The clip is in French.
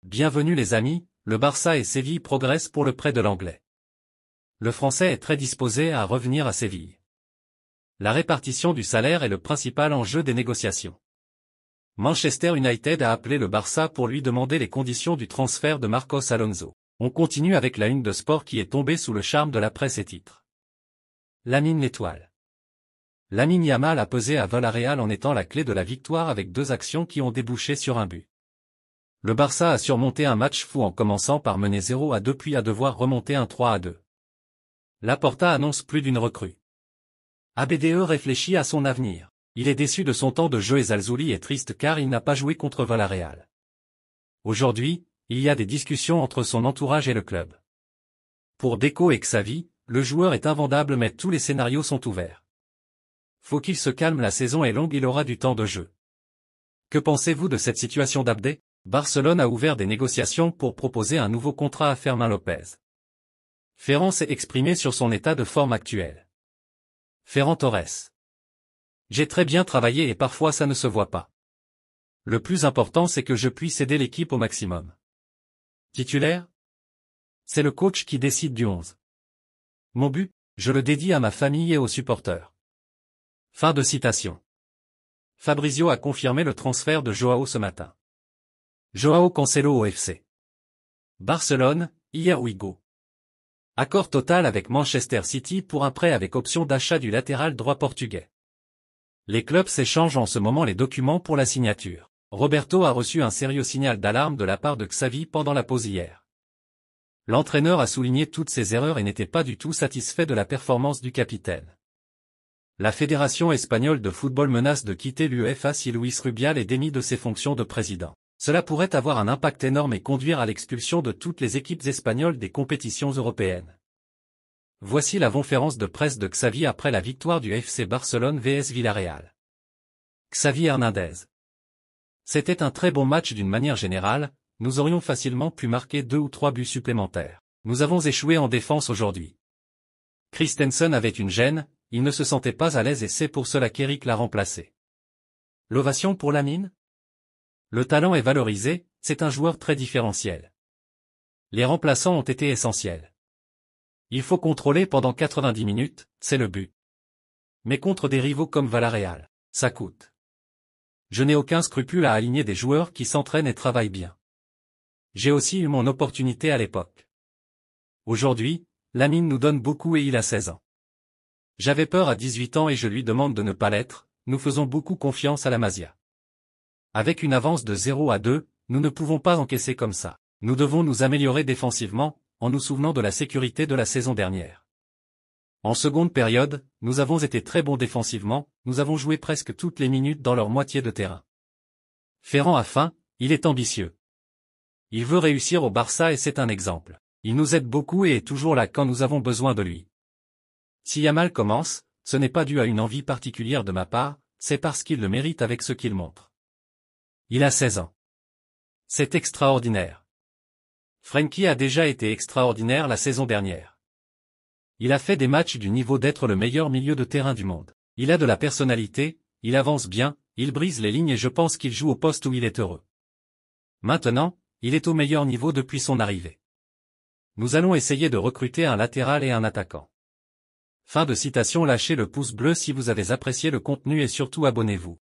Bienvenue les amis, le Barça et Séville progressent pour le prêt de l'Anglais. Le Français est très disposé à revenir à Séville. La répartition du salaire est le principal enjeu des négociations. Manchester United a appelé le Barça pour lui demander les conditions du transfert de Marcos Alonso. On continue avec la une de Sport qui est tombée sous le charme de la presse et titre. Lamine l'étoile. Lamine Yamal a pesé à Villarreal en étant la clé de la victoire avec 2 actions qui ont débouché sur un but. Le Barça a surmonté un match fou en commençant par mener 0-2 puis à devoir remonter un 3-2. Laporta annonce plus d'une recrue. ABDE réfléchit à son avenir. Il est déçu de son temps de jeu et Zalzouli est triste car il n'a pas joué contre Villarreal. Aujourd'hui, il y a des discussions entre son entourage et le club. Pour Deco et Xavi, le joueur est invendable mais tous les scénarios sont ouverts. Faut qu'il se calme, la saison est longue, il aura du temps de jeu. Que pensez-vous de cette situation d'Abdé? Barcelone a ouvert des négociations pour proposer un nouveau contrat à Fermín López. Ferran s'est exprimé sur son état de forme actuel. Ferran Torres. J'ai très bien travaillé et parfois ça ne se voit pas. Le plus important c'est que je puisse aider l'équipe au maximum. Titulaire? C'est le coach qui décide du 11. Mon but, je le dédie à ma famille et aux supporters. Fin de citation. Fabrizio a confirmé le transfert de Joao ce matin. Joao Cancelo au FC. Barcelone, here we go. Accord total avec Manchester City pour un prêt avec option d'achat du latéral droit portugais. Les clubs s'échangent en ce moment les documents pour la signature. Roberto a reçu un sérieux signal d'alarme de la part de Xavi pendant la pause hier. L'entraîneur a souligné toutes ses erreurs et n'était pas du tout satisfait de la performance du capitaine. La Fédération espagnole de football menace de quitter l'UEFA si Luis Rubial est démis de ses fonctions de président. Cela pourrait avoir un impact énorme et conduire à l'expulsion de toutes les équipes espagnoles des compétitions européennes. Voici la conférence de presse de Xavi après la victoire du FC Barcelone vs Villarreal. Xavi Hernandez. C'était un très bon match d'une manière générale, nous aurions facilement pu marquer 2 ou 3 buts supplémentaires. Nous avons échoué en défense aujourd'hui. Christensen avait une gêne, il ne se sentait pas à l'aise et c'est pour cela qu'Eric l'a remplacé. L'ovation pour Lamine? Le talent est valorisé, c'est un joueur très différentiel. Les remplaçants ont été essentiels. Il faut contrôler pendant 90 minutes, c'est le but. Mais contre des rivaux comme Villarreal, ça coûte. Je n'ai aucun scrupule à aligner des joueurs qui s'entraînent et travaillent bien. J'ai aussi eu mon opportunité à l'époque. Aujourd'hui, Lamine nous donne beaucoup et il a 16 ans. J'avais peur à 18 ans et je lui demande de ne pas l'être, nous faisons beaucoup confiance à la Masia. Avec une avance de 0-2, nous ne pouvons pas encaisser comme ça. Nous devons nous améliorer défensivement, en nous souvenant de la sécurité de la saison dernière. En seconde période, nous avons été très bons défensivement, nous avons joué presque toutes les minutes dans leur moitié de terrain. Ferran a faim, il est ambitieux. Il veut réussir au Barça et c'est un exemple. Il nous aide beaucoup et est toujours là quand nous avons besoin de lui. Si Yamal commence, ce n'est pas dû à une envie particulière de ma part, c'est parce qu'il le mérite avec ce qu'il montre. Il a 16 ans. C'est extraordinaire. Frenkie a déjà été extraordinaire la saison dernière. Il a fait des matchs du niveau d'être le meilleur milieu de terrain du monde. Il a de la personnalité, il avance bien, il brise les lignes et je pense qu'il joue au poste où il est heureux. Maintenant, il est au meilleur niveau depuis son arrivée. Nous allons essayer de recruter un latéral et un attaquant. Fin de citation. Lâchez le pouce bleu si vous avez apprécié le contenu et surtout abonnez-vous.